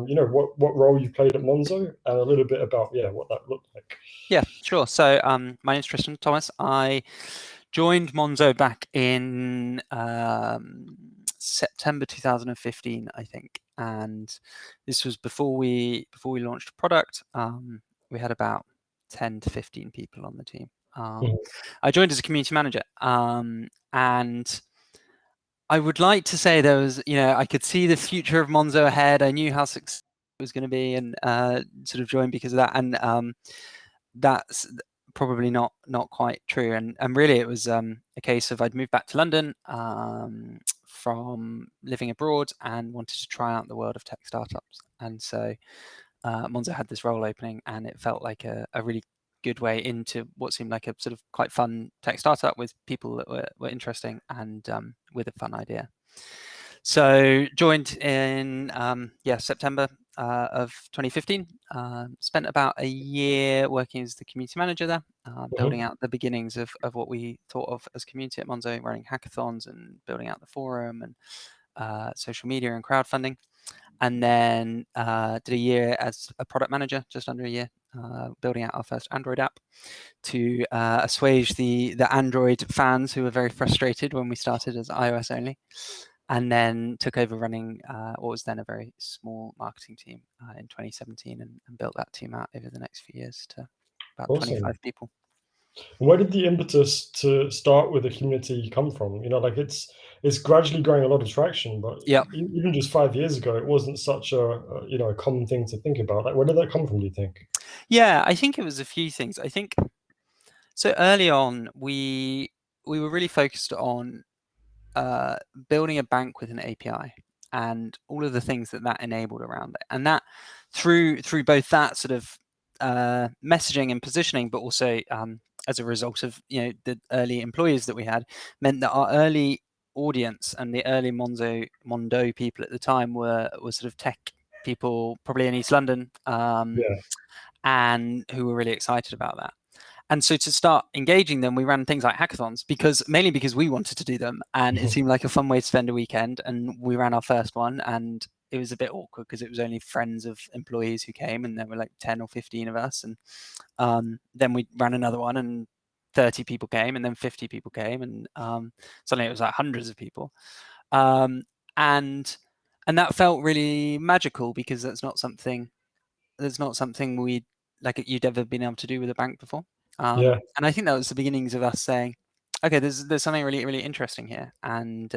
what role you played at Monzo, and a little bit about what that looked like. Yeah, sure. So my name's Tristan Thomas. I joined Monzo back in September 2015, I think, and this was before we launched a product. We had about 10 to 15 people on the team. I joined as a community manager, and I would like to say there was, I could see the future of Monzo ahead. I knew how successful it was going to be, and sort of joined because of that. And that's probably not quite true. And really, it was a case of I'd moved back to London from living abroad and wanted to try out the world of tech startups. And so Monzo had this role opening, and it felt like a really good way into what seemed like a sort of quite fun tech startup with people that were interesting and with a fun idea. So joined in September of 2015. Spent about a year working as the community manager there, building out the beginnings of what we thought of as community at Monzo, running hackathons and building out the forum and social media and crowdfunding. And then did a year as a product manager, just under a year, building out our first Android app to assuage the Android fans who were very frustrated when we started as iOS only. And then took over running what was then a very small marketing team in 2017 and built that team out over the next few years to about 25 people. Where did the impetus to start with a community come from? It's gradually growing a lot of traction, but even just 5 years ago, it wasn't such a common thing to think about. Like, where did that come from, do you think? Yeah, I think it was a few things. I think so early on, we were really focused on building a bank with an API and all of the things that enabled around it, and that through both that sort of messaging and positioning, but also as a result of the early employees that we had, meant that our early audience and the early Mondo people at the time were sort of tech people, probably in East London, and who were really excited about that. And so to start engaging them, we ran things like hackathons, mainly because we wanted to do them, and it seemed like a fun way to spend a weekend. And we ran our first one, and it was a bit awkward because it was only friends of employees who came, and there were like 10 or 15 of us. And then we ran another one, and 30 people came, and then 50 people came, and suddenly it was like hundreds of people. And that felt really magical because that's not something you'd ever been able to do with a bank before. And I think that was the beginnings of us saying, okay, there's something really, really interesting here. And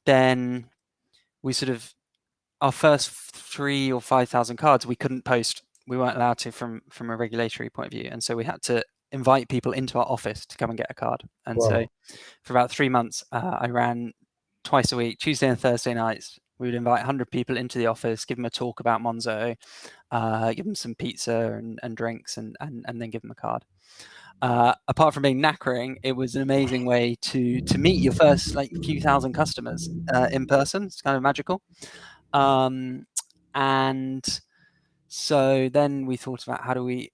then we sort of, our first 3,000 or 5,000 cards, we couldn't post. We weren't allowed to from a regulatory point of view. And so we had to invite people into our office to come and get a card. And so for about 3 months, I ran twice a week, Tuesday and Thursday nights. We would invite 100 people into the office, give them a talk about Monzo, give them some pizza and drinks, and then give them a card. Apart from being knackering, it was an amazing way to meet your first few thousand customers in person. It's kind of magical. And so then we thought about how do we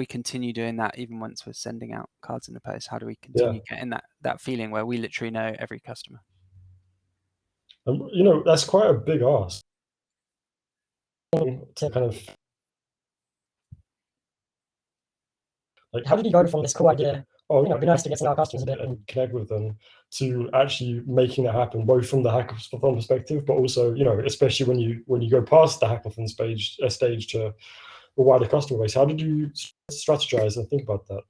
continue doing that even once we're sending out cards in the post? How do we continue getting that feeling where we literally know every customer? That's quite a big ask to kind of, like, how did you go from this cool idea, it'd be nice to get to know our customers a bit and connect with them, to actually making it happen, both from the hackathon perspective, but also, especially when you go past the hackathon stage to a wider customer base? How did you strategize and think about that?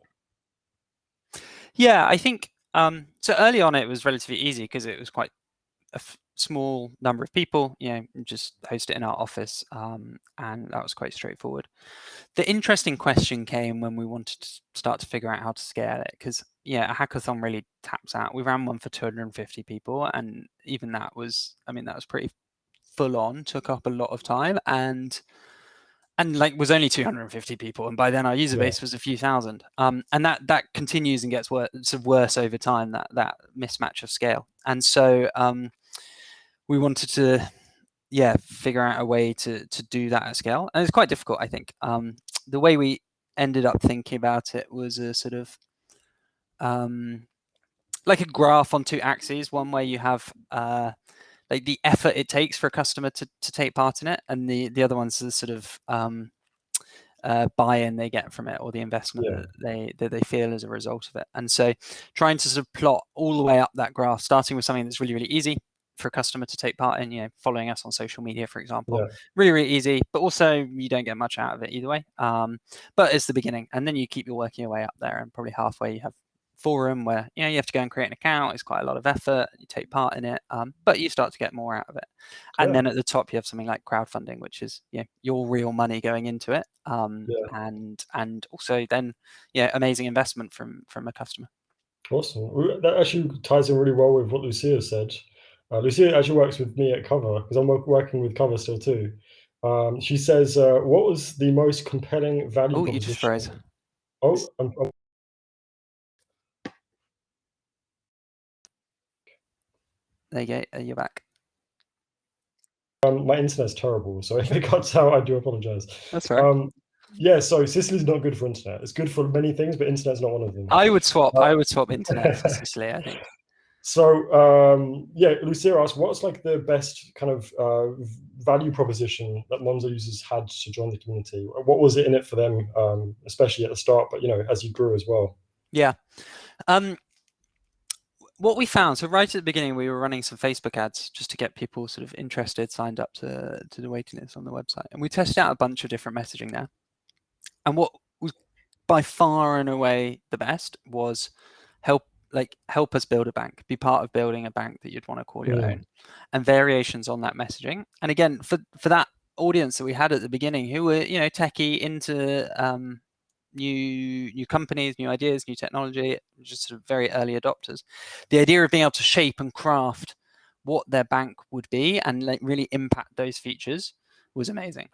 Yeah, I think so early on it was relatively easy because it was quite a small number of people, just host it in our office, and that was quite straightforward. The interesting question came when we wanted to start to figure out how to scale it, because a hackathon really taps out. We ran one for 250 people, and even that was pretty full on, took up a lot of time, and was only 250 people, and by then our user base was a few thousand. And that continues and gets worse over time, that mismatch of scale. And so we wanted to figure out a way to do that at scale, and it's quite difficult, I think. The way we ended up thinking about it was a sort of like a graph on two axes, one where you have like the effort it takes for a customer to take part in it, and the other one's the sort of buy-in they get from it, or the investment that they feel as a result of it. And so trying to sort of plot all the way up that graph, starting with something that's really, really easy for a customer to take part in, following us on social media, for example, really, really easy, but also you don't get much out of it either way. But it's the beginning, and then you keep working your way up there, and probably halfway you have forum where you have to go and create an account. It's quite a lot of effort. You take part in it, but you start to get more out of it. And then at the top you have something like crowdfunding, which is your real money going into it, and also then amazing investment from a customer. Awesome. That actually ties in really well with what Lucia said. Lucia actually works with me at Cover, because I'm working with Cover still too. She says, what was the most compelling value proposition? You just froze. Oh, there you go. You're back. My internet's terrible, so if it cuts out, I do apologize. That's right. Yeah, so Sicily's not good for internet. It's good for many things, but internet's not one of them. I would swap internet for Sicily, I think. So yeah, Lucia asked, what's like the best kind of value proposition that Monzo users had to join the community? What was it in it for them, especially at the start, but as you grew as well? Yeah. What we found, so right at the beginning, we were running some Facebook ads just to get people sort of interested, signed up to the waiting list on the website. And we tested out a bunch of different messaging there. And what was by far and away the best was help us build a bank, be part of building a bank that you'd want to call your own, and variations on that messaging. And again, for that audience that we had at the beginning, who were techie, into new companies, new ideas, new technology, just sort of very early adopters, the idea of being able to shape and craft what their bank would be and really impact those features was amazing.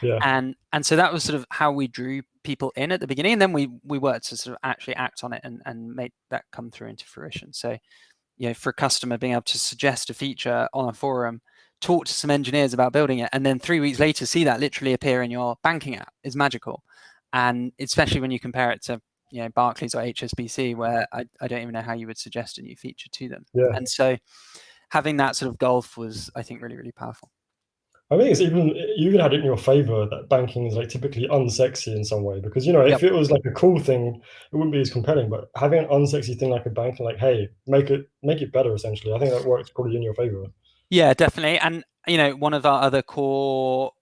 And so that was sort of how we drew people in at the beginning, and then we worked to sort of actually act on it and make that come through into fruition. So for a customer, being able to suggest a feature on a forum, talk to some engineers about building it, and then 3 weeks later see that literally appear in your banking app is magical. And especially when you compare it to Barclays or HSBC, where I don't even know how you would suggest a new feature to them. And so having that sort of gulf was, I think, really, really powerful. I think you even had it in your favor that banking is like typically unsexy in some way, because if it was like a cool thing, it wouldn't be as compelling. But having an unsexy thing like a bank, and like, hey, make it better, essentially, I think that works probably in your favor. Yeah, definitely. And one of our other core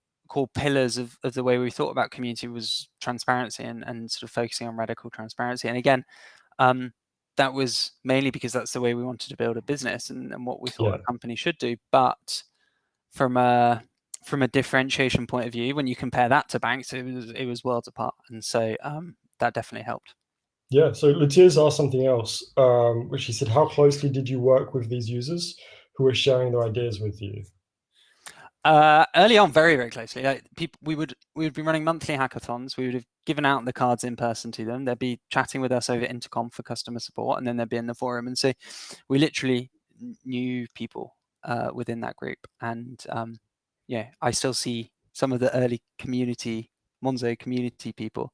pillars of the way we thought about community was transparency and sort of focusing on radical transparency. And again, that was mainly because that's the way we wanted to build a business and what we thought a company should do. But from a differentiation point of view, when you compare that to banks, it was worlds apart. And so that definitely helped. Yeah. So Lutia's asked something else, which he said, how closely did you work with these users who were sharing their ideas with you? Early on, very, very closely. Like we would be running monthly hackathons. We would have given out the cards in person to them. They'd be chatting with us over intercom for customer support, and then they'd be in the forum. And so we literally knew people within that group. And I still see some of the early Monzo community people,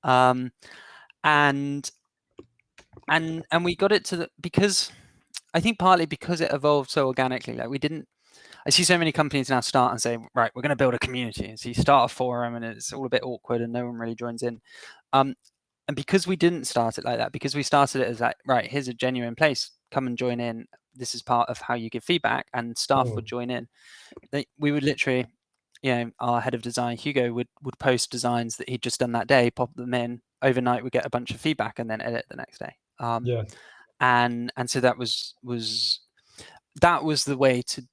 and we got it because I think partly because it evolved so organically. Like I see so many companies now start and say, right, we're going to build a community. So you start a forum and it's all a bit awkward and no one really joins in. And because we didn't start it like that, because we started it as like, right, here's a genuine place, come and join in. This is part of how you give feedback, and staff would join in. We would literally, our head of design, Hugo, would post designs that he'd just done that day, pop them in. Overnight, we get a bunch of feedback and then edit the next day. And so that was the way to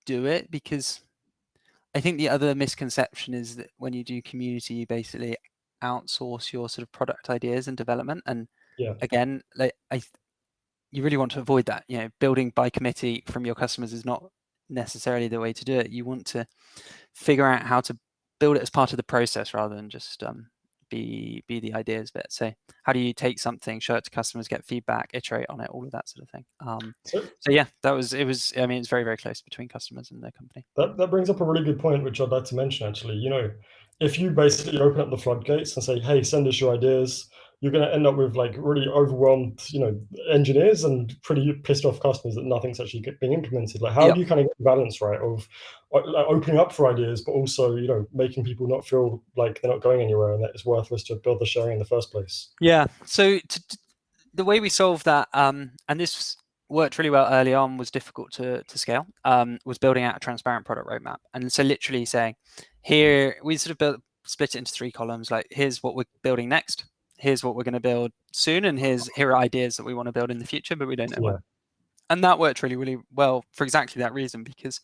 do it, because I think the other misconception is that when you do community, you basically outsource your sort of product ideas and development. And again, you really want to avoid that. Building by committee from your customers is not necessarily the way to do it. You want to figure out how to build it as part of the process rather than just be the ideas bit. So how do you take something, show it to customers, get feedback, iterate on it, all of that sort of thing. So yeah, it was I mean, it's very, very close between customers and their company. That brings up a really good point, which I'd like to mention, actually. If you basically open up the floodgates and say, hey, send us your ideas, you're going to end up with like really overwhelmed, engineers and pretty pissed off customers that nothing's actually being implemented. Like, how do you kind of get the balance right of like opening up for ideas, but also, making people not feel like they're not going anywhere and that it's worthless to build the sharing in the first place? Yeah. So the way we solved that, and this worked really well early on, was difficult to scale, was building out a transparent product roadmap. And so literally saying, here, we sort of split it into 3 columns, like here's what we're building next, here's what we're going to build soon, and here are ideas that we want to build in the future, but we don't know when. And that worked really, really well for exactly that reason, because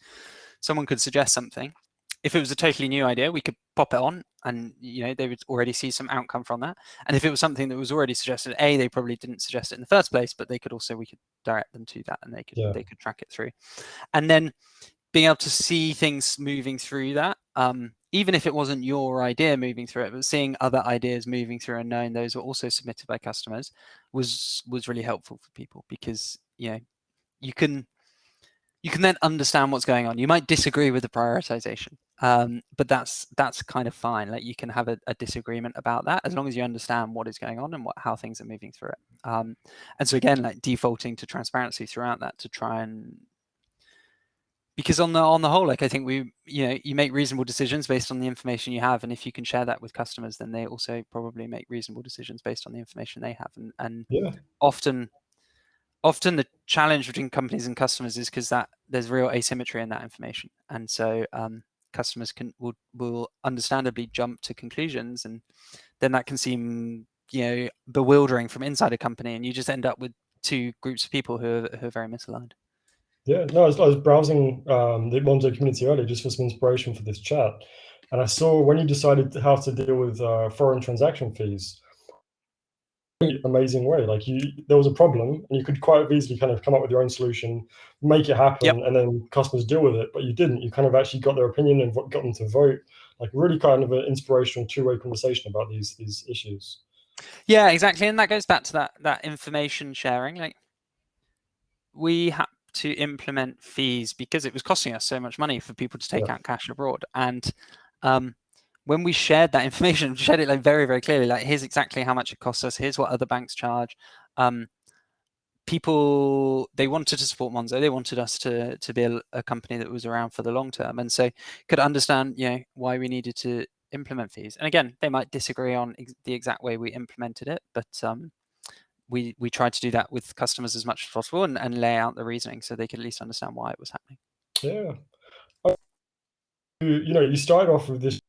someone could suggest something. If it was a totally new idea, we could pop it on and they would already see some outcome from that. And if it was something that was already suggested, they probably didn't suggest it in the first place, but we could direct them to that, and they could track it through. And then being able to see things moving through that, even if it wasn't your idea moving through it, but seeing other ideas moving through and knowing those were also submitted by customers was really helpful for people, because you can then understand what's going on. You might disagree with the prioritization, but that's kind of fine. Like, you can have a disagreement about that as long as you understand what is going on and how things are moving through it. And so again, like defaulting to transparency throughout that to try and, because on the whole, like I think you make reasonable decisions based on the information you have, and if you can share that with customers, then they also probably make reasonable decisions based on the information they have. And often the challenge between companies and customers is because that there's real asymmetry in that information, and so customers will understandably jump to conclusions, and then that can seem bewildering from inside a company, and you just end up with 2 groups of people who are very misaligned. Yeah, no, I was browsing the Monzo community earlier just for some inspiration for this chat, and I saw when you decided how to deal with foreign transaction fees, amazing way. Like, there was a problem, and you could quite easily kind of come up with your own solution, make it happen, and then customers deal with it. But you didn't. You kind of actually got their opinion and got them to vote. Like, really kind of an inspirational 2-way conversation about these issues. Yeah, exactly, and that goes back to that information sharing. Like, we had to implement fees because it was costing us so much money for people to take out cash abroad, and when we shared that information, we shared it like very, very clearly, like, here's exactly how much it costs us, here's what other banks charge. People, they wanted to support Monzo, they wanted us to be a company that was around for the long term, and so could understand why we needed to implement fees. And again, they might disagree on the exact way we implemented it, but we tried to do that with customers as much as possible, and lay out the reasoning so they could at least understand why it was happening. Yeah. You started off with this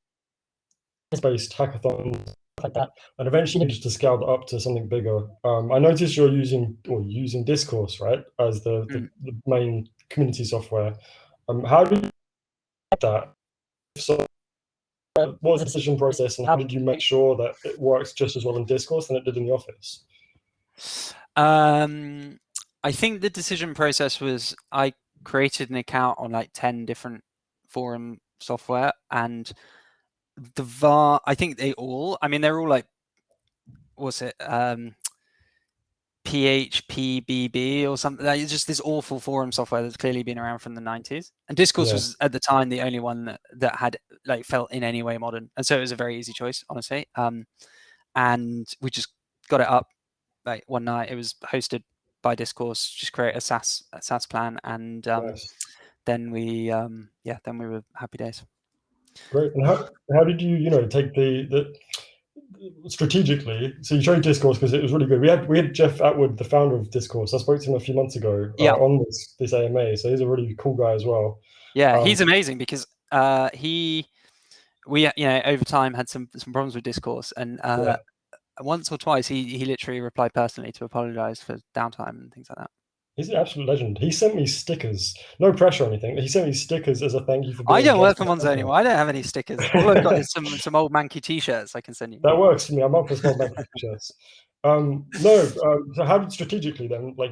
based hackathon like that, and eventually needed to scale that up to something bigger. I noticed you're using Discourse, right, as the main community software. How did you do that? So, what was the decision process, and how did you make sure that it works just as well in Discourse than it did in the office? I think the decision process was, I created an account on like 10 different forum software, and I think they're all like, what's it, PHPBB or something. Like, it's just this awful forum software that's clearly been around from the 90s. And Discourse was at the time the only one that had like felt in any way modern, and so it was a very easy choice, honestly. And we just got it up like one night. It was hosted by Discourse. Just create a SaaS plan, and then we were happy days. Great. And how did you take the strategically? So you chose Discourse because it was really good. We had Jeff Atwood, the founder of Discourse. I spoke to him a few months ago on this AMA. So he's a really cool guy as well. Yeah, he's amazing, because we over time had some problems with Discourse, and once or twice he literally replied personally to apologize for downtime and things like that. He's an absolute legend. He sent me stickers, no pressure or anything. He sent me stickers as a thank you for being. I don't work for Monzo anymore. I don't have any stickers. All I've got is some old manky t-shirts I can send you. That works for me. I'm up for small manky t-shirts. So how did strategically then, like,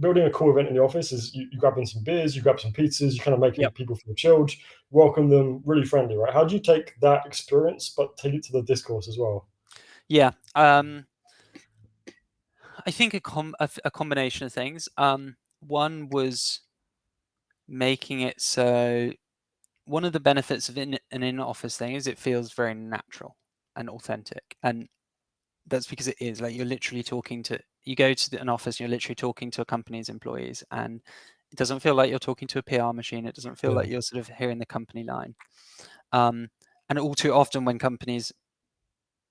building a cool event in the office is you grab in some beers, you grab some pizzas, you kind of make people feel chilled, welcome them, really friendly, right? How do you take that experience but take it to the Discourse as well? Yeah, I think a combination of things. One was making it so, one of the benefits of an in-office thing is it feels very natural and authentic. And that's because it is like you're literally talking to, you go to an office, you're literally talking to a company's employees, and it doesn't feel like you're talking to a PR machine. It doesn't feel like you're sort of hearing the company line. And all too often when companies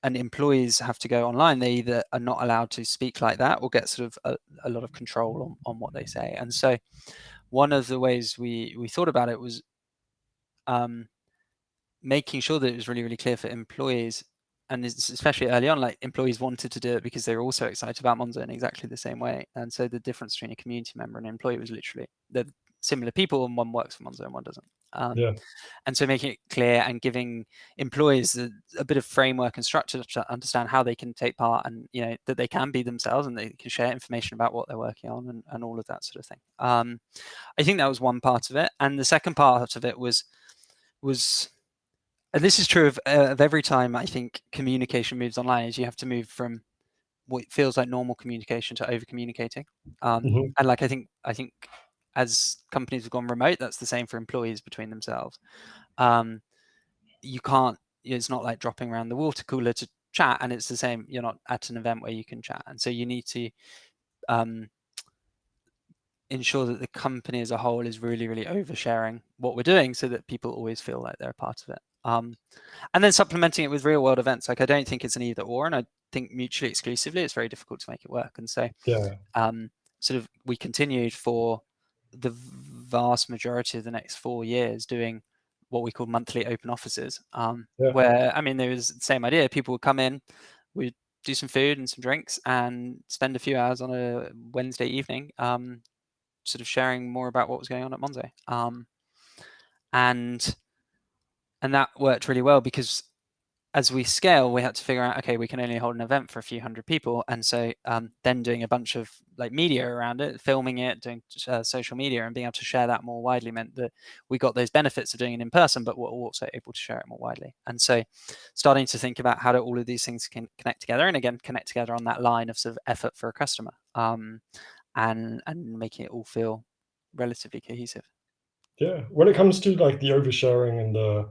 and employees have to go online, they either are not allowed to speak like that or get sort of a lot of control on what they say. And so one of the ways we thought about it was making sure that it was really, really clear for employees, and especially early on, like employees wanted to do it because they were also excited about Monzo in exactly the same way. And so the difference between a community member and an employee was literally they're similar people, and one works for Monzo and one doesn't. And so making it clear and giving employees a bit of framework and structure to understand how they can take part, and that they can be themselves and they can share information about what they're working on, and all of that sort of thing. I think that was one part of it, and the second part of it was and this is true of every time I think communication moves online, is you have to move from what feels like normal communication to over communicating. And like I think as companies have gone remote, that's the same for employees between themselves. You can't, it's not like dropping around the water cooler to chat, and it's the same, you're not at an event where you can chat. And so you need to ensure that the company as a whole is really, really oversharing what we're doing so that people always feel like they're a part of it. And then supplementing it with real world events. Like I don't think it's an either or, and I think mutually exclusively it's very difficult to make it work. And so sort of we continued for the vast majority of the next 4 years doing what we call monthly open offices, where, I mean, there was the same idea. People would come in, we'd do some food and some drinks and spend a few hours on a Wednesday evening sort of sharing more about what was going on at Monzo. And that worked really well, because as we scale, we had to figure out, okay, we can only hold an event for a few hundred people. And so then doing a bunch of like media around it, filming it, doing social media and being able to share that more widely meant that we got those benefits of doing it in person, but we're also able to share it more widely. And so starting to think about how do all of these things can connect together, and again, connect together on that line of sort of effort for a customer, and making it all feel relatively cohesive. Yeah, when it comes to like the oversharing and the,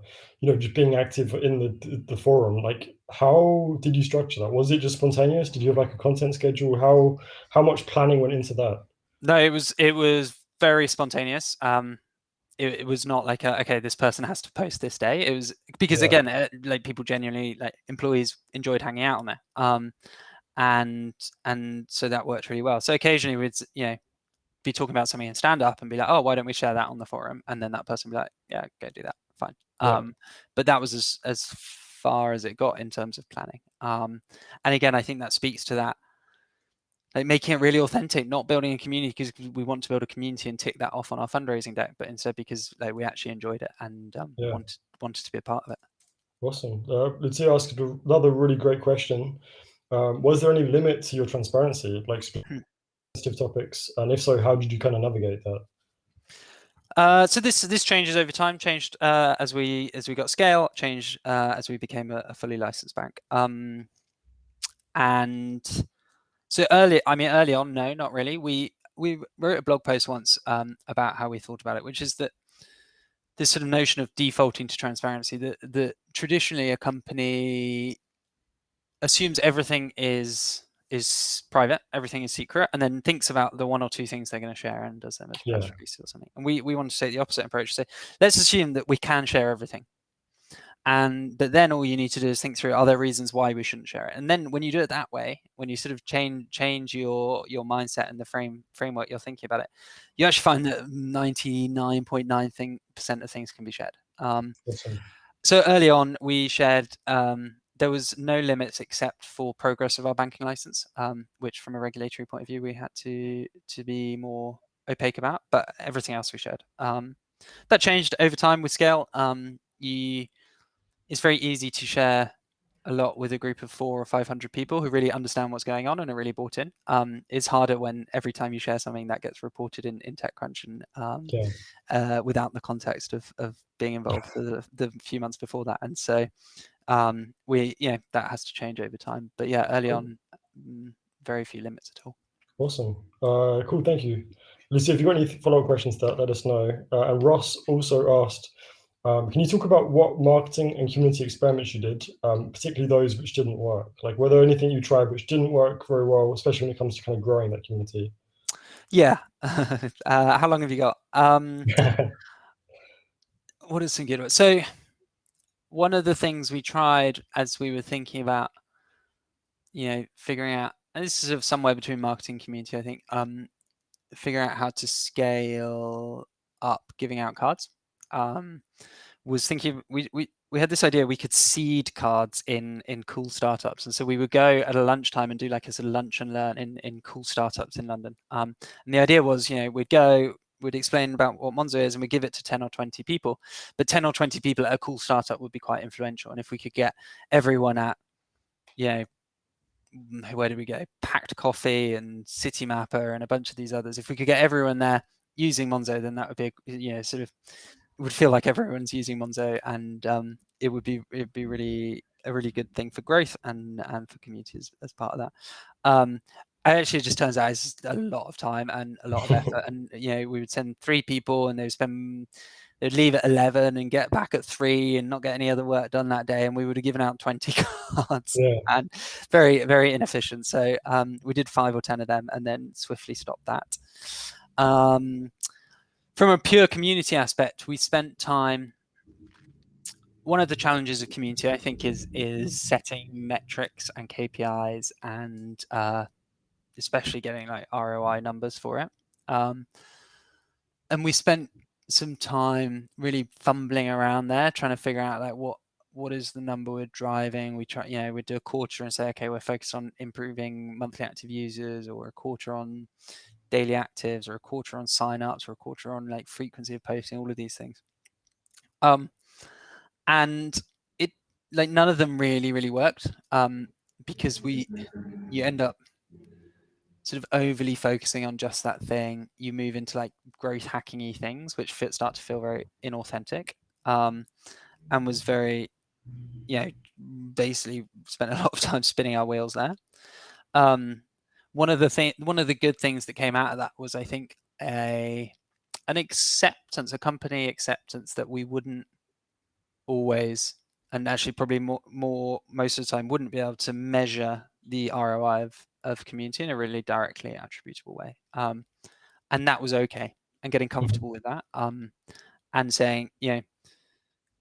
just being active in the forum, like how did you structure that? Was it just spontaneous? Did you have like a content schedule? How much planning went into that? No, it was very spontaneous. It was not like okay, this person has to post this day. It was because again, like people genuinely, like employees enjoyed hanging out on there, and so that worked really well. So occasionally we'd be talking about something in stand up and be like, oh, why don't we share that on the forum? And then that person would be like, yeah, go do that, fine. But that was as far as it got in terms of planning. And again, I think that speaks to that, like making it really authentic, not building a community because we want to build a community and tick that off on our fundraising deck, but instead because like we actually enjoyed it and wanted to be a part of it. Awesome. Let's ask another really great question. Was there any limit to your transparency, like sensitive topics? And if so, how did you kind of navigate that? So this changes over time, changed as we got scale, changed as we became a fully licensed bank. And so early on, no, not really. We wrote a blog post once about how we thought about it, which is that this sort of notion of defaulting to transparency, that traditionally a company assumes everything is private, everything is secret, and then thinks about the one or two things they're going to share and does them as press release or something. And we want to take the opposite approach, say, let's assume that we can share everything. But then all you need to do is think through, are there reasons why we shouldn't share it? And then when you do it that way, when you sort of change your mindset and the framework you're thinking about it, you actually find that 99.9% of things can be shared. Awesome. So early on, we shared, there was no limits except for progress of our banking license, which from a regulatory point of view, we had to be more opaque about, but everything else we shared. That changed over time with scale. It's very easy to share a lot with a group of 400 or 500 people who really understand what's going on and are really bought in. It's harder when every time you share something that gets reported in TechCrunch and without the context of being involved for the few months before that. And so that has to change over time. But yeah, early on, very few limits at all. Awesome. Cool. Thank you. Lucy, if you've got any follow-up questions to that, let us know. And Ross also asked, Can you talk about what marketing and community experiments you did, particularly those which didn't work? Like, were there anything you tried which didn't work very well, especially when it comes to kind of growing that community? Yeah. How long have you got? What is some good ones? So one of the things we tried as we were thinking about, figuring out, and this is sort of somewhere between marketing and community, I think, figuring out how to scale up giving out cards. Was thinking we had this idea we could seed cards in cool startups, and so we would go at a lunchtime and do like a sort of lunch and learn in cool startups in London. And the idea was, we'd explain about what Monzo is and we'd give it to 10 or 20 people, but 10 or 20 people at a cool startup would be quite influential. And if we could get everyone at, where did we go? Packed Coffee and City Mapper and a bunch of these others. If we could get everyone there using Monzo, then that would be, it would feel like everyone's using Monzo, and it'd be really a really good thing for growth and for communities as part of that. Actually, it just turns out it's a lot of time and a lot of effort. And we would send 3 people, and they'd leave at 11 and get back at 3 and not get any other work done that day. And we would have given out 20 cards, and very, very inefficient. So we did 5 or 10 of them and then swiftly stopped that. From a pure community aspect, we spent time. One of the challenges of community, I think, is setting metrics and KPIs, and especially getting like ROI numbers for it. And we spent some time really fumbling around there, trying to figure out like what is the number we're driving. We try, we'd do a quarter and say, okay, we're focused on improving monthly active users, or a quarter on daily actives, or a quarter on signups, or a quarter on like frequency of posting, all of these things. And it, like, none of them really worked, because you end up sort of overly focusing on just that thing. You move into like growth hacking-y things, which start to feel very inauthentic, and was very, basically spent a lot of time spinning our wheels there. One of the good things that came out of that was, I think, an acceptance, a company acceptance that we wouldn't always, and actually probably more most of the time, wouldn't be able to measure the ROI of community in a really directly attributable way. And that was okay, and getting comfortable with that, and saying,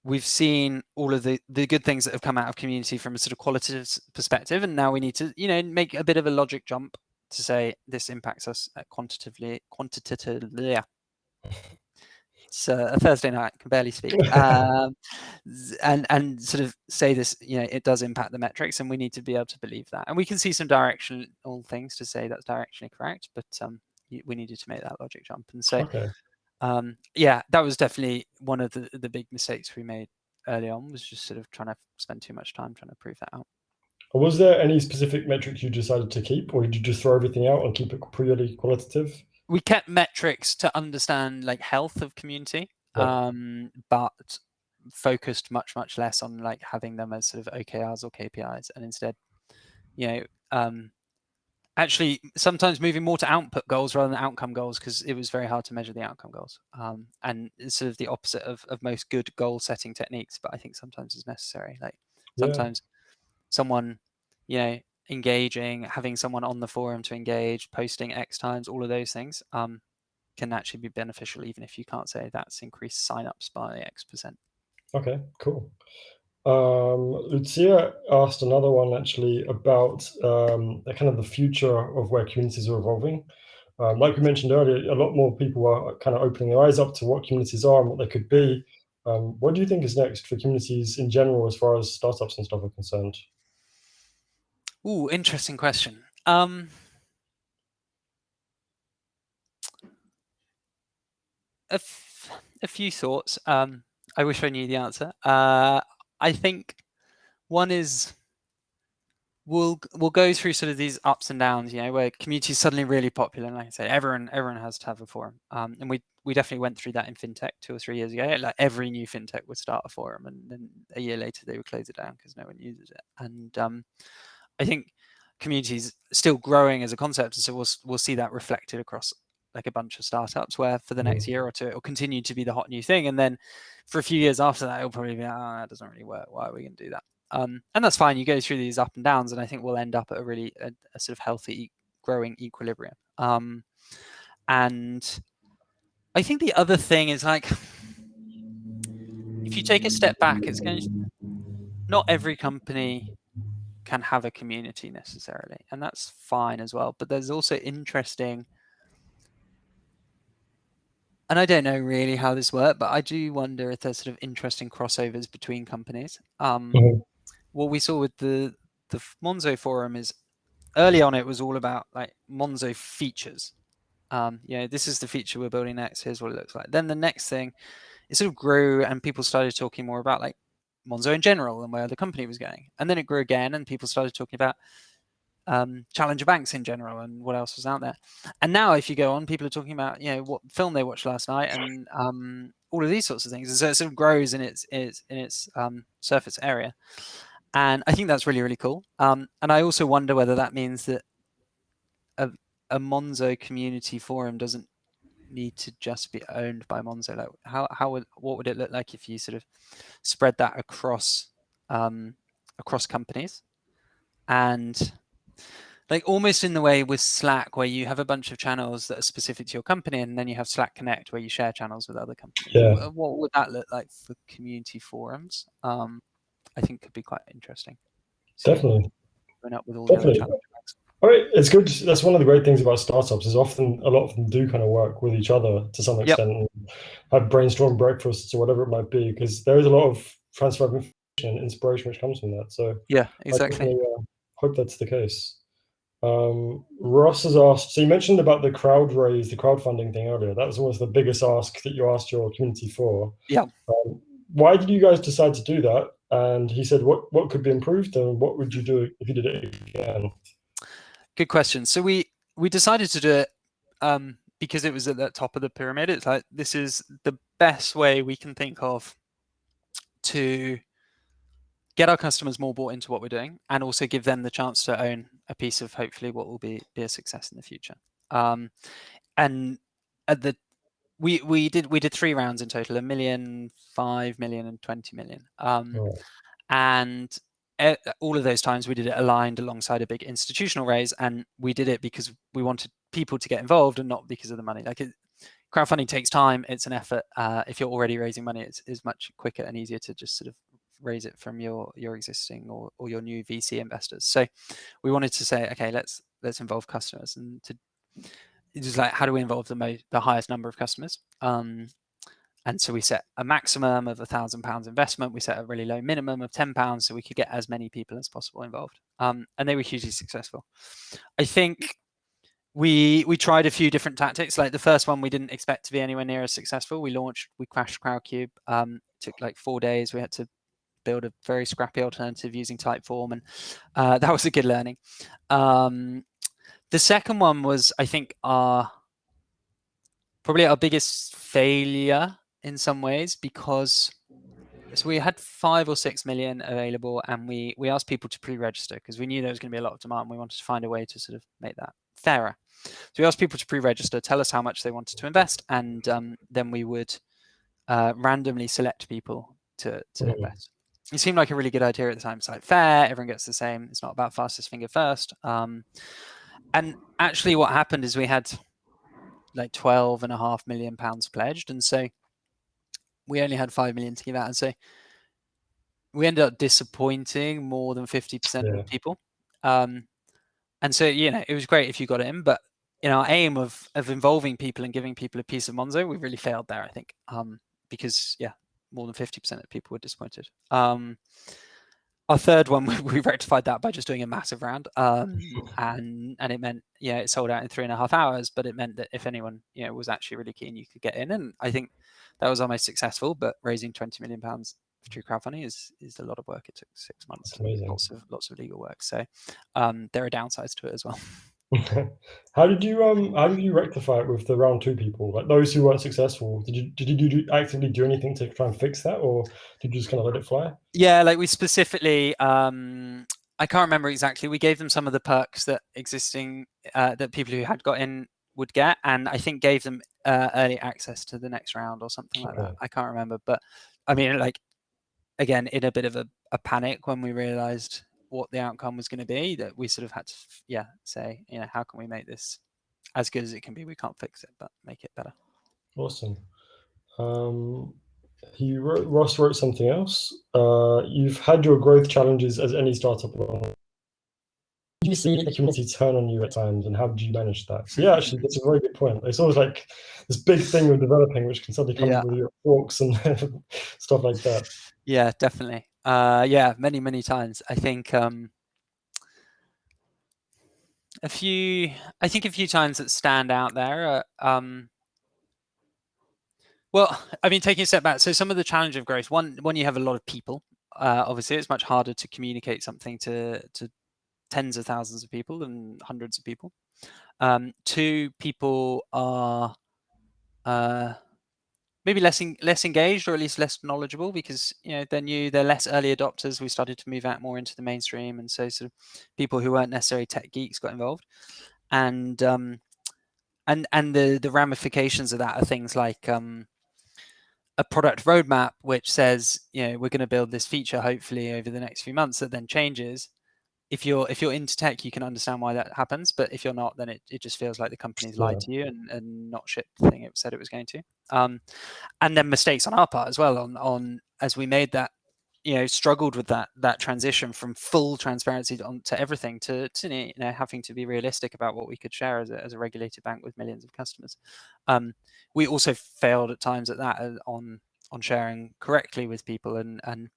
we've seen all of the good things that have come out of community from a sort of qualitative perspective, and now we need to, make a bit of a logic jump to say this impacts us quantitatively. Yeah. It's a Thursday night, I can barely speak, and sort of say this, it does impact the metrics, and we need to be able to believe that. And we can see some directional things to say that's directionally correct, but we needed to make that logic jump. And so, that was definitely one of the big mistakes we made early on, was just sort of trying to spend too much time trying to prove that out. Was there any specific metrics you decided to keep, or did you just throw everything out and keep it purely qualitative? We kept metrics to understand like health of community, but focused much less on like having them as sort of OKRs or KPIs, and instead, actually sometimes moving more to output goals rather than outcome goals, because it was very hard to measure the outcome goals. And it's sort of the opposite of most good goal setting techniques, but I think sometimes it's necessary. Like sometimes someone, engaging, having someone on the forum to engage, posting X times, all of those things can actually be beneficial, even if you can't say that's increased signups by X%. Okay, cool. Lucia asked another one actually about kind of the future of where communities are evolving. Like we mentioned earlier, a lot more people are kind of opening their eyes up to what communities are and what they could be. What do you think is next for communities in general, as far as startups and stuff are concerned? Ooh, interesting question. A few thoughts. I wish I knew the answer. I think one is we'll go through sort of these ups and downs, where community is suddenly really popular, and like I said, everyone has to have a forum. And we definitely went through that in fintech 2 or 3 years ago. Like every new fintech would start a forum, and then a year later they would close it down because no one uses it. And I think community is still growing as a concept, and so we'll see that reflected across like a bunch of startups where for the next year or two, it'll continue to be the hot new thing. And then for a few years after that, it'll probably be, that doesn't really work. Why are we going to do that? And that's fine. You go through these up and downs, and I think we'll end up at a sort of healthy, growing equilibrium. And I think the other thing is, like, if you take a step back, it's going to, not every company can have a community necessarily, and that's fine as well. But there's also interesting, and I don't know really how this works, but I do wonder if there's sort of interesting crossovers between companies. What we saw with the Monzo forum is, early on it was all about like Monzo features. This is the feature we're building next. Here's what it looks like. Then the next thing, it sort of grew, and people started talking more about like Monzo in general and where the company was going. And then it grew again, and people started talking about challenger banks in general and what else was out there. And now, if you go on, people are talking about what film they watched last night and all of these sorts of things. And so it sort of grows in its surface area, and I think that's really, really cool. And I also wonder whether that means that a Monzo community forum doesn't need to just be owned by Monzo. Like, what would it look like if you sort of spread that across companies, and like almost in the way with Slack, where you have a bunch of channels that are specific to your company, and then you have Slack Connect, where you share channels with other companies. Yeah. What would that look like for community forums? I think could be quite interesting. Definitely. Going up with all the other challenges. All right, it's good. That's one of the great things about startups, is often a lot of them do kind of work with each other to some extent, and have brainstorm breakfasts or whatever it might be, because there is a lot of transfer of information and inspiration which comes from that. So yeah, exactly. I hope that's the case. Ross has asked, so you mentioned about the crowdfunding thing earlier. That was almost the biggest ask that you asked your community for. Yeah. Why did you guys decide to do that? And he said, what could be improved, and what would you do if you did it again? Good question. So we decided to do it because it was at the top of the pyramid. It's like, this is the best way we can think of to get our customers more bought into what we're doing, and also give them the chance to own a piece of hopefully what will be a success in the future. And at the we did 3 rounds in total: 1 million, 5 million, and 20 million. And all of those times we did it aligned alongside a big institutional raise, and we did it because we wanted people to get involved and not because of the money. Like, crowdfunding takes time, it's an effort. If you're already raising money, it's much quicker and easier to just sort of raise it from your existing or your new VC investors. So we wanted to say, okay, let's involve customers, and it was like, how do we involve the highest number of customers? And so we set a maximum of £1,000 investment. We set a really low minimum of £10, so we could get as many people as possible involved. And they were hugely successful. I think we tried a few different tactics. Like the first one, we didn't expect to be anywhere near as successful. We crashed Crowdcube. It took like 4 days. We had to build a very scrappy alternative using Typeform, and that was a good learning. The second one was, I think, probably our biggest failure in some ways, because we had 5 or 6 million available, and we asked people to pre-register because we knew there was going to be a lot of demand. We wanted to find a way to sort of make that fairer. So we asked people to pre-register, tell us how much they wanted to invest, and then we would randomly select people to invest. It seemed like a really good idea at the time. It's like, fair, everyone gets the same. It's not about fastest finger first. And actually what happened is we had like £12.5 million pledged, and so we only had 5 million to give out, and so we ended up disappointing more than 50% of people. And so it was great if you got in, but our aim of involving people and giving people a piece of Monzo, we really failed there, I think, because more than 50% of people were disappointed. Our third one, we rectified that by just doing a massive round, and it meant it sold out in 3.5 hours. But it meant that if anyone was actually really keen, you could get in, and I think that was our most successful. But raising £20 million through crowdfunding is a lot of work. It took 6 months, lots of legal work. So there are downsides to it as well. How did you rectify it with the round 2 people, like those who weren't successful? Did you actively do anything to try and fix that, or did you just kind of let it fly? Yeah, like we specifically, I can't remember exactly. We gave them some of the perks that that people who had got in would get, and I think gave them early access to the next round or something like that. I can't remember, but I mean, like, again, in a bit of a panic when we realized what the outcome was going to be, that we sort of had to say, how can we make this as good as it can be? We can't fix it, but make it better. Awesome. Ross wrote something else. You've had your growth challenges as any startup. Do you see the community turn on you at times, and how do you manage that? So yeah, actually, that's a very good point. It's always like this big thing with developing, which can suddenly come with your forks and stuff like that. Yeah, definitely. Many times. I think a few times that stand out there. Well, I mean, taking a step back, so some of the challenge of growth, one, you have a lot of people. Obviously, it's much harder to communicate something to tens of thousands of people than hundreds of people. Two, people are maybe less engaged, or at least less knowledgeable, because they're new, they're less early adopters. We started to move out more into the mainstream, and so sort of people who weren't necessarily tech geeks got involved, and the ramifications of that are things like a product roadmap which says, we're going to build this feature hopefully over the next few months, that then changes. If you're into tech, you can understand why that happens, but if you're not, then it just feels like the company's lied to you and not shipped the thing it said it was going to. And then mistakes on our part as well, on as we made that, struggled with that transition from full transparency to everything, to having to be realistic about what we could share as a regulated bank with millions of customers. We also failed at times at that, on sharing correctly with people, and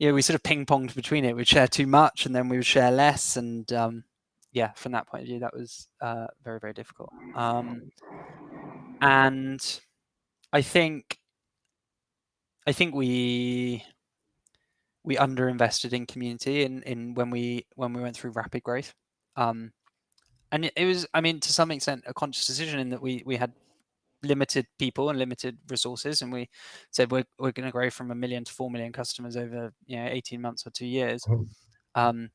we sort of ping-ponged between it. We'd share too much, and then we would share less, and from that point of view, that was very, very difficult. And I think we underinvested in community in when we went through rapid growth, and it was, I mean, to some extent, a conscious decision, in that we had limited people and limited resources, and we said we're going to grow from 1 million to 4 million customers over 18 months or 2 years. And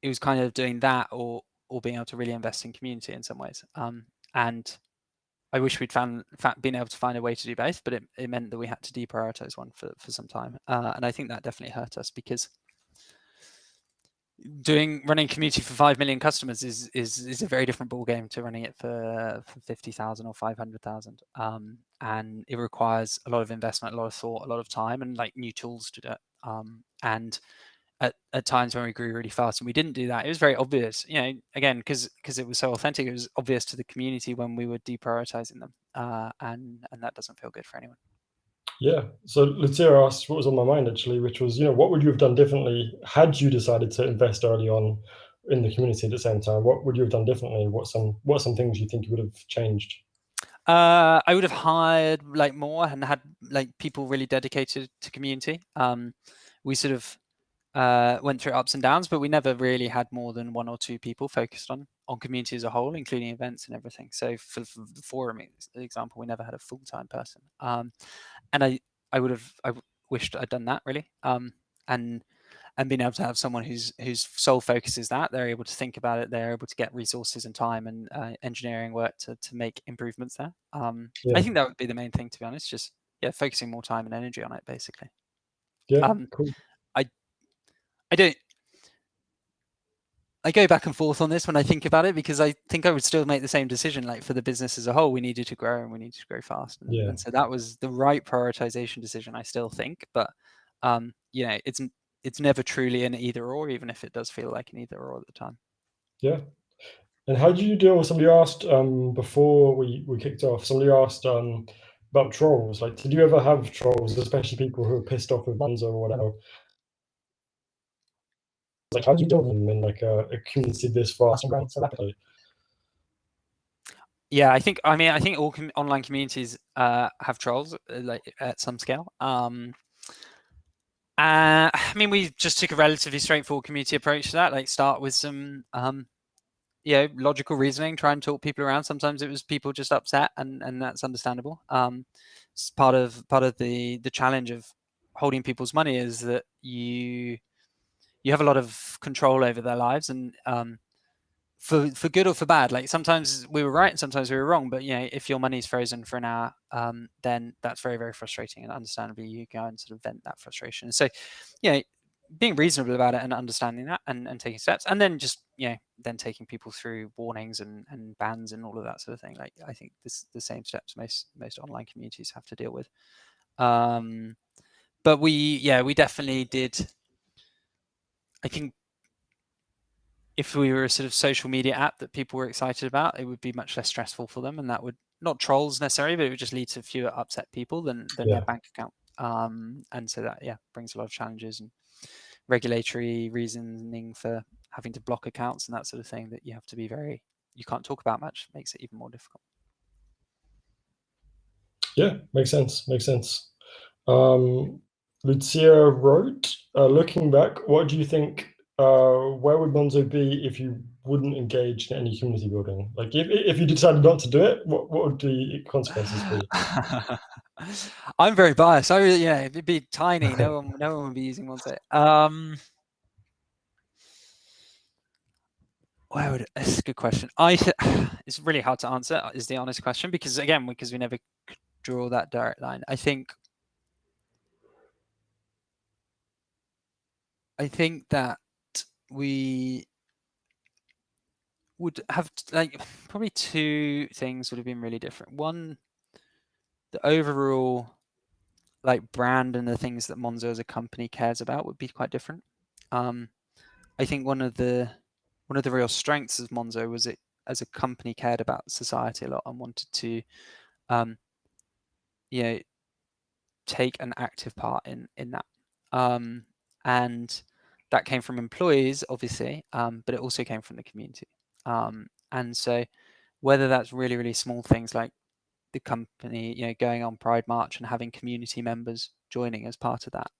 it was kind of doing that, or being able to really invest in community in some ways. And I wish we'd been able to find a way to do both, but it meant that we had to deprioritize one for some time. And I think that definitely hurt us, because running community for 5 million customers is a very different ball game to running it for 50,000 or 500,000. And it requires a lot of investment, a lot of thought, a lot of time, and like new tools to do it. And at times when we grew really fast and we didn't do that, it was very obvious, again, because it was so authentic, it was obvious to the community when we were deprioritizing them, and that doesn't feel good for anyone. Yeah. So Lucia asked what was on my mind, actually, which was, what would you have done differently had you decided to invest early on in the community at the same time? What would you have done differently? What are some things you think you would have changed? I would have hired more and had people really dedicated to community. We sort of went through ups and downs, but we never really had more than 1 or 2 people focused on community as a whole, including events and everything. So for the forum example, we never had a full-time person. And I wished I'd done that, really. And being able to have someone whose sole focus is that, they're able to think about it, they're able to get resources and time and engineering work to make improvements there. I think that would be the main thing, to be honest, just focusing more time and energy on it, basically. Cool. I go back and forth on this when I think about it, because I think I would still make the same decision. For the business as a whole, we needed to grow, and we needed to grow fast, and so that was the right prioritization decision, I still think. But it's never truly an either or, even if it does feel like an either or at the time. Yeah. And how did you deal with, somebody asked before we kicked off, somebody asked about trolls. Did you ever have trolls, especially people who are pissed off with Monzo or whatever? How do you deal with them in a community this fast and growing so rapidly? Yeah, I think all online communities have trolls, at some scale. We just took a relatively straightforward community approach to that. Start with some logical reasoning, try and talk people around. Sometimes it was people just upset, and that's understandable. It's part of the challenge of holding people's money, is that you have a lot of control over their lives, and for good or for bad. Like sometimes we were right and sometimes we were wrong, but if your money's frozen for an hour, then that's very, very frustrating, and understandably you go and sort of vent that frustration. So being reasonable about it and understanding that and taking steps, and then just then taking people through warnings and bans and all of that sort of thing. Like I think the same steps most online communities have to deal with. But we definitely did. I think if we were a sort of social media app that people were excited about, it would be much less stressful for them, and that would not trolls necessarily, but it would just lead to fewer upset people than their bank account. And so that brings a lot of challenges and regulatory reasoning for having to block accounts and that sort of thing that you have to be you can't talk about much, makes it even more difficult. Yeah, makes sense. Lucia wrote, looking back, what do you think, where would Monzo be if you wouldn't engage in any community building? Like if you decided not to do it, what would the consequences be? I'm very biased. It'd be tiny. No one would be using Monzo. That's a good question. It's really hard to answer, is the honest question, because we never draw that direct line. I think that we would have probably two things would have been really different. One, the overall brand and the things that Monzo as a company cares about would be quite different. I think one of the real strengths of Monzo was it as a company cared about society a lot and wanted to take an active part in that. And that came from employees, obviously, but it also came from the community. And so whether that's really, really small things like the company, going on Pride March and having community members joining as part of that,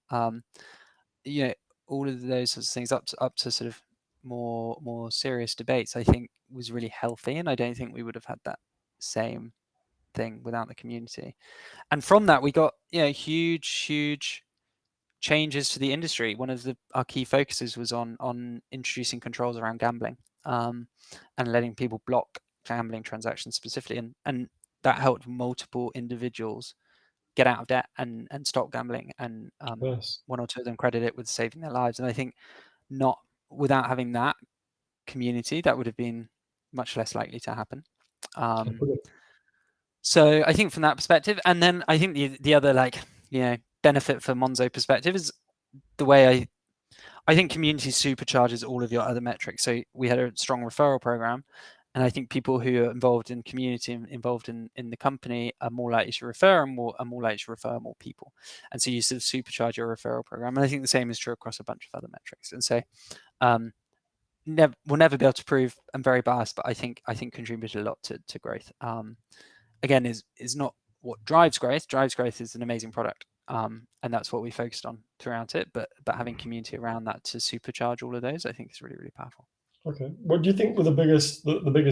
all of those sorts of things up to sort of more serious debates, I think was really healthy. And I don't think we would have had that same thing without the community. And from that, we got huge changes to the industry. One of our key focuses was on introducing controls around gambling, and letting people block gambling transactions specifically, and that helped multiple individuals get out of debt and stop gambling, and Yes. one or two of them credit it with saving their lives. And I think without having that community, that would have been much less likely to happen. So I think from that perspective, and then I think the other benefit for Monzo perspective is the way I think community supercharges all of your other metrics. So we had a strong referral program, and I think people who are involved in community and involved in the company are more likely to refer and are more likely to refer more people. And so you sort of supercharge your referral program. And I think the same is true across a bunch of other metrics. And so we'll never be able to prove, I'm very biased, but I think contributed a lot to growth. Again, is not what drives growth. Drives growth is an amazing product. And that's what we focused on throughout it. But having community around that to supercharge all of those, I think is really, really powerful. Okay. What do you think were the biggest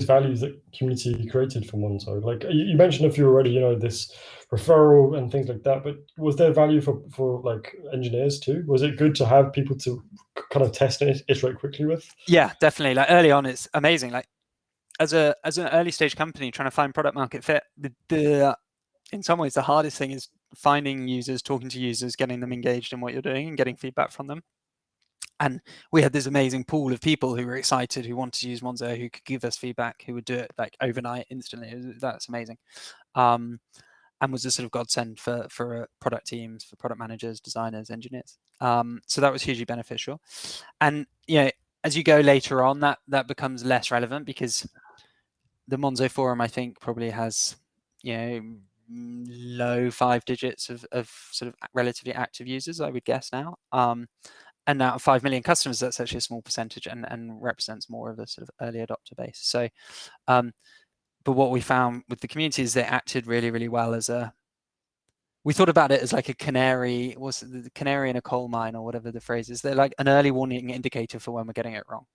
values that community created for Monzo? Like you mentioned a few already, this referral and things like that, but was there value for like engineers too? Was it good to have people to kind of test and iterate quickly with? Yeah, definitely. Like early on, it's amazing. Like as an early stage company trying to find product market fit, in some ways the hardest thing is finding users, talking to users, getting them engaged in what you're doing and getting feedback from them. And we had this amazing pool of people who were excited, who wanted to use Monzo, who could give us feedback, who would do it like overnight, instantly. That's amazing. And was a sort of godsend for product teams, for product managers, designers, engineers. So that was hugely beneficial. And as you go later on, that becomes less relevant, because the Monzo forum, I think, probably has low 5 digits of sort of relatively active users, I would guess now. And now 5 million customers, that's actually a small percentage and represents more of a sort of early adopter base. So, but what we found with the community is they acted really, really well we thought about it as like a canary, the canary in a coal mine, or whatever the phrase is. They're like an early warning indicator for when we're getting it wrong.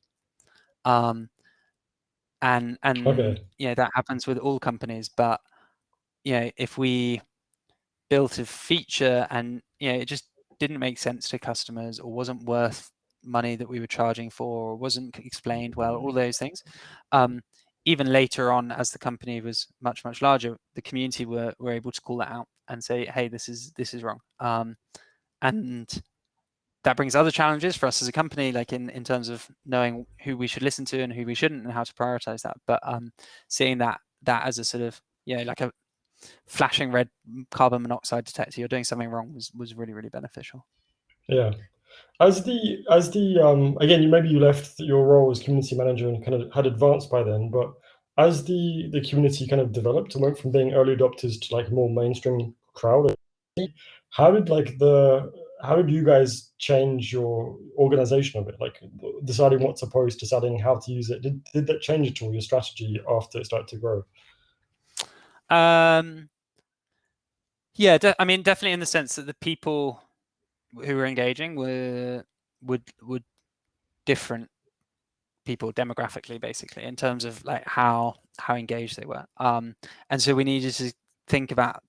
And Okay. that happens with all companies. But if we built a feature and it just didn't make sense to customers or wasn't worth money that we were charging for, or wasn't explained well, all those things. Even later on, as the company was much, much larger, the community were able to call that out and say, hey, this is wrong. And that brings other challenges for us as a company, like in terms of knowing who we should listen to and who we shouldn't, and how to prioritize that. But seeing that as a sort of, like a flashing red carbon monoxide detector, you're doing something wrong, was really, really beneficial. Yeah. As the again, maybe you left your role as community manager and kind of had advanced by then, but as the community kind of developed and went from being early adopters to like more mainstream crowd, how did you guys change your organization of it? Like deciding what to post, deciding how to use it. Did that change at all your strategy after it started to grow? Yeah, I mean, definitely in the sense that the people who were engaging were different people demographically, basically, in terms of like how engaged they were. And so we needed to think about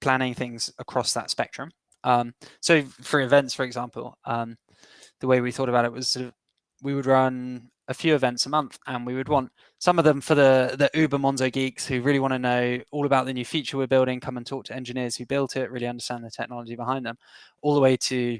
planning things across that spectrum. So for events, for example, the way we thought about it was sort of, we would run a few events a month, and we would want some of them for the Uber Monzo geeks who really want to know all about the new feature we're building, come and talk to engineers who built it, really understand the technology behind them, all the way to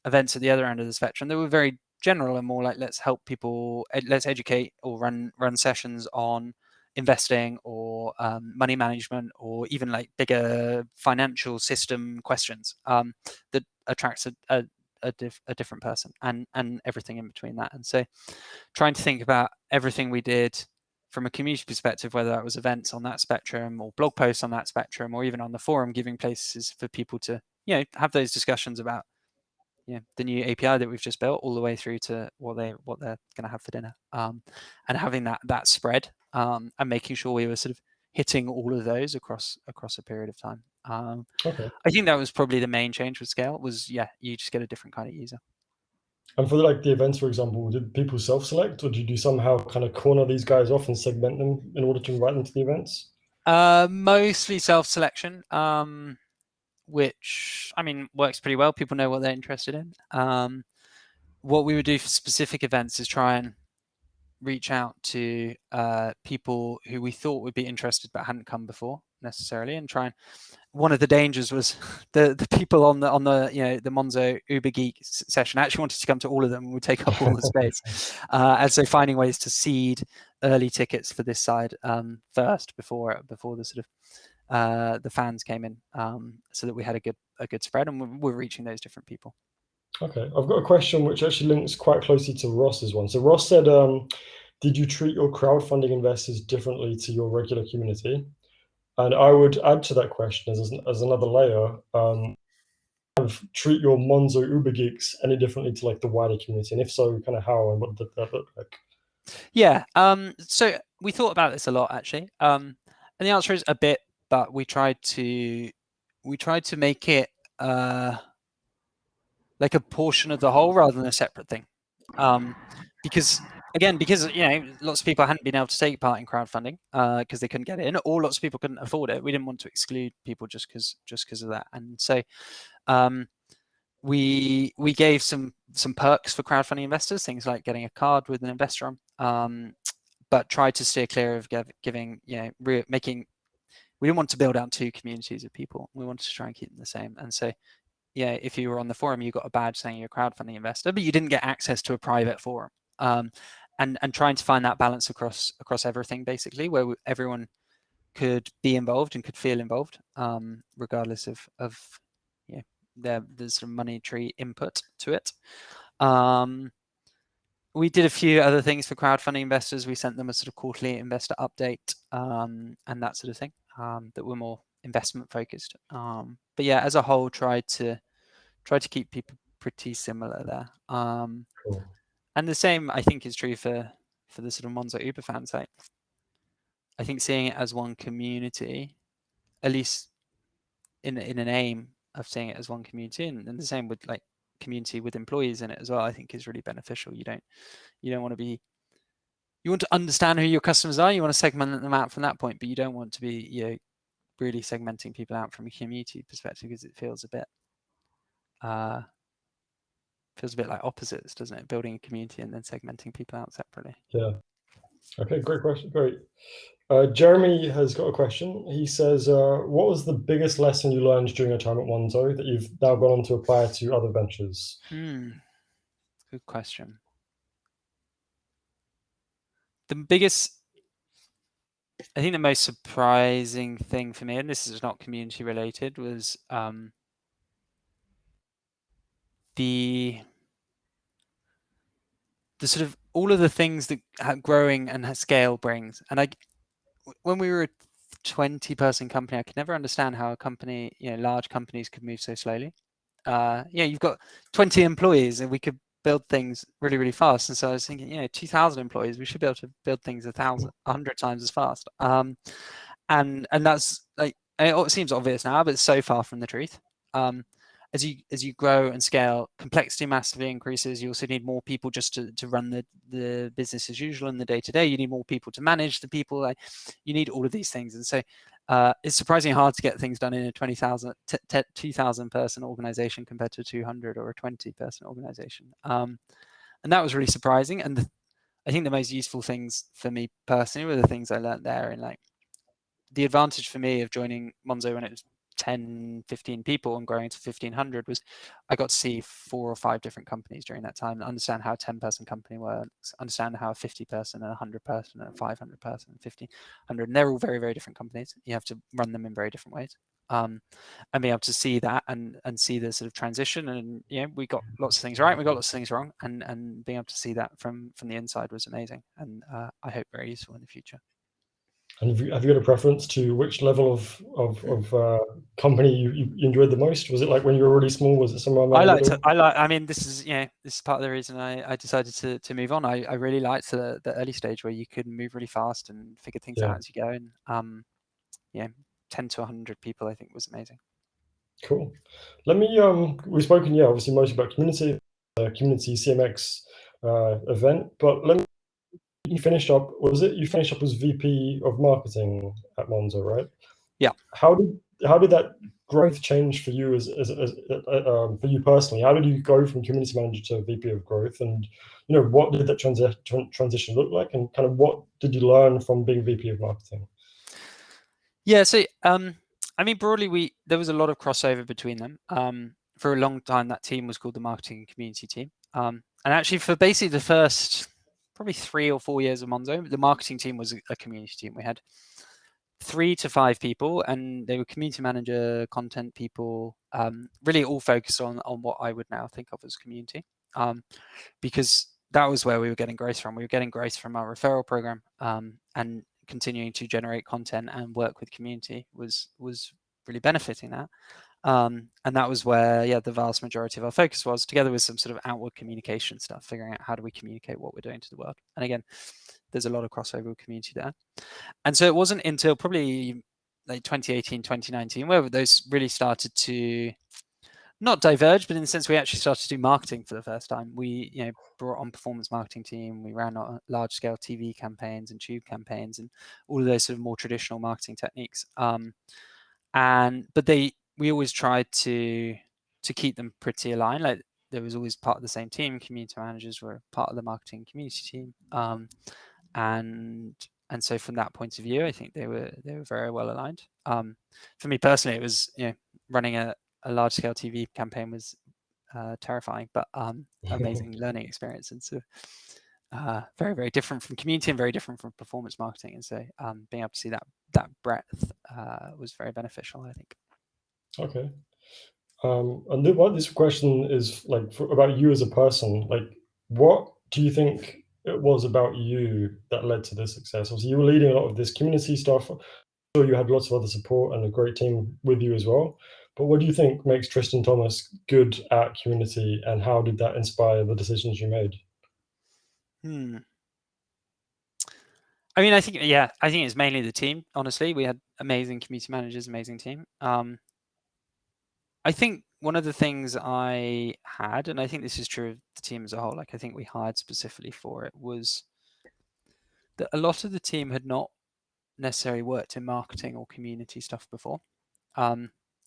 events at the other end of the spectrum that were very general and more like, let's help people, let's educate, or run sessions on investing or money management, or even like bigger financial system questions that attracts a different person, and everything in between that. And so trying to think about everything we did from a community perspective, whether that was events on that spectrum, or blog posts on that spectrum, or even on the forum, giving places for people to have those discussions about the new API that we've just built, all the way through to what they're going to have for dinner, and having that spread, and making sure we were sort of hitting all of those across a period of time. Okay. I think that was probably the main change with scale, was you just get a different kind of user. And for like the events, for example, did people self-select, or did you somehow kind of corner these guys off and segment them in order to invite them to the events? Mostly self-selection, which, I mean, works pretty well. People know what they're interested in. What we would do for specific events is try and reach out to people who we thought would be interested but hadn't come before necessarily, and try and, one of the dangers was the people on the the Monzo Uber Geek session actually wanted to come to all of them and would take up all the space. And so finding ways to seed early tickets for this side first, before the sort of the fans came in, so that we had a good spread, and we're reaching those different people. Okay, I've got a question which actually links quite closely to Ross's one. So Ross said, did you treat your crowdfunding investors differently to your regular community? And I would add to that question as another layer, treat your Monzo Uber geeks any differently to like the wider community? And if so, kind of how, and what did that look like? Yeah, so we thought about this a lot, actually, and the answer is a bit, but we tried to make it like a portion of the whole rather than a separate thing, because lots of people hadn't been able to take part in crowdfunding because they couldn't get in, or lots of people couldn't afford it. We didn't want to exclude people just because of that. And so we gave some perks for crowdfunding investors, things like getting a card with an investor on, but tried to steer clear of giving, making. We didn't want to build out two communities of people. We wanted to try and keep them the same. And so, if you were on the forum, you got a badge saying you're a crowdfunding investor, but you didn't get access to a private forum. And trying to find that balance across everything, basically, where everyone could be involved and could feel involved, regardless of the sort of monetary input to it. We did a few other things for crowdfunding investors. We sent them a sort of quarterly investor update, and that sort of thing, that were more investment focused. But yeah, as a whole, tried to keep people pretty similar there. Cool. And the same, I think, is true for the sort of Monzo Uber fan site. I think seeing it as one community, at least in an aim of seeing it as one community, and the same with like community with employees in it as well, I think is really beneficial. You don't want to be, you want to understand who your customers are, you want to segment them out from that point, but you don't want to be really segmenting people out from a community perspective, because it feels a bit feels a bit like opposites, doesn't it? Building a community and then segmenting people out separately. Yeah. Okay, great question. Great. Jeremy has got a question. He says, what was the biggest lesson you learned during your time at Monzo that you've now gone on to apply to other ventures? Good question. The biggest, I think the most surprising thing for me, and this is not community related, was the sort of all of the things that growing and scale brings. And when we were a 20-person company, I could never understand how a company, large companies could move so slowly. You've got 20 employees and we could build things really, really fast. And so I was thinking, 2,000 employees, we should be able to build things 100 times as fast. And that's like, it seems obvious now, but it's so far from the truth. As you grow and scale, complexity massively increases. You also need more people just to run the business as usual in the day-to-day. You need more people to manage the people. You need all of these things. And so it's surprisingly hard to get things done in a 2,000 person organization compared to a 200 or a 20-person organization. And that was really surprising. And I think the most useful things for me personally were the things I learned there. And like the advantage for me of joining Monzo when it was 10, 15 people and growing to 1,500 was I got to see 4 or 5 different companies during that time and understand how a 10-person company works, understand how a 50-person and a 100-person and a 500-person and 1,500, and they're all very, very different companies. You have to run them in very different ways. And being able to see that and see the sort of transition, and we got lots of things right, we got lots of things wrong, and being able to see that from the inside was amazing, and I hope very useful in the future. And have you got a preference to which level of company you enjoyed the most? Was it like when you were really small? Was it somewhere around the middle? I mean, this is part of the reason I decided to move on. I really liked the early stage where you could move really fast and figure things out as you go. And 10 to 100 people, I think, was amazing. Cool. Let me we've spoken obviously mostly about community CMX event, but let me. You finished up as VP of marketing at Monzo, right? Yeah. How did that growth change for you for you personally? How did you go from community manager to VP of growth, and what did that transition look like, and kind of what did you learn from being VP of marketing? Yeah, so I mean, broadly, there was a lot of crossover between them. For a long time, that team was called the marketing and community team. And actually, for basically the first probably 3 or 4 years of Monzo, the marketing team was a community team. We had 3 to 5 people, and they were community manager, content people, really all focused on what I would now think of as community, because that was where we were getting growth from. We were getting growth from our referral program, and continuing to generate content and work with community was really benefiting that. And that was where, the vast majority of our focus was, together with some sort of outward communication stuff, figuring out how do we communicate what we're doing to the world. And again, there's a lot of crossover with community there. And so it wasn't until probably like 2018, 2019, where those really started to not diverge, but in the sense we actually started to do marketing for the first time. We brought on performance marketing team. We ran large scale TV campaigns and tube campaigns and all of those sort of more traditional marketing techniques. But we always tried to keep them pretty aligned. Like there was always part of the same team. Community managers were part of the marketing community team. And so from that point of view, I think they were very well aligned. For me personally, it was running a large scale TV campaign was terrifying, but amazing learning experience, and so very, very different from community and very different from performance marketing. And so being able to see that breadth was very beneficial, I think. Okay. And what this question is like about you as a person, like what do you think it was about you that led to this success? Obviously, you were leading a lot of this community stuff. So you had lots of other support and a great team with you as well. But what do you think makes Tristan Thomas good at community, and how did that inspire the decisions you made? I mean, I think it's mainly the team. Honestly, we had amazing community managers, amazing team. I think one of the things I had, and I think this is true of the team as a whole, like I think we hired specifically for it, was that a lot of the team had not necessarily worked in marketing or community stuff before.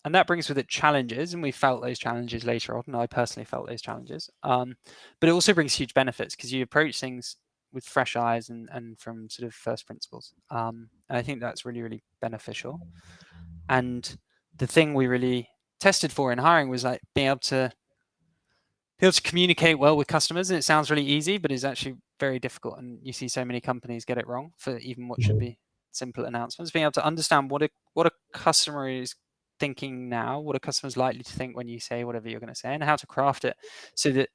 And that brings with it challenges, and we felt those challenges later on, and I personally felt those challenges. But it also brings huge benefits because you approach things with fresh eyes and from sort of first principles. And I think that's really, really beneficial. And the thing we really tested for in hiring was like being able to communicate well with customers. And it sounds really easy, but it's actually very difficult. And you see so many companies get it wrong for even what should be simple announcements. Being able to understand what a customer is thinking now, what a customer's likely to think when you say whatever you're going to say, and how to craft it so that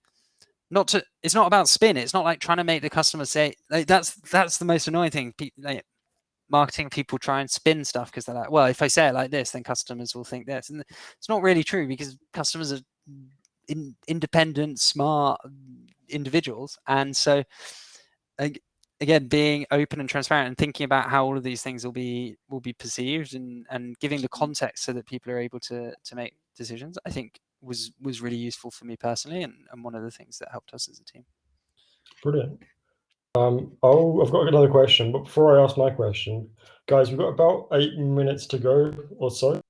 it's not about spin. It's not like trying to make the customer say, like, that's the most annoying thing. Like, marketing people try and spin stuff because they're like, well, if I say it like this, then customers will think this. And it's not really true, because customers are independent, smart individuals. And so, again, being open and transparent and thinking about how all of these things will be perceived, and giving the context so that people are able to make decisions, I think was really useful for me personally, and one of the things that helped us as a team. Brilliant. I've got another question, but before I ask my question, guys, we've got about 8 minutes to go or so.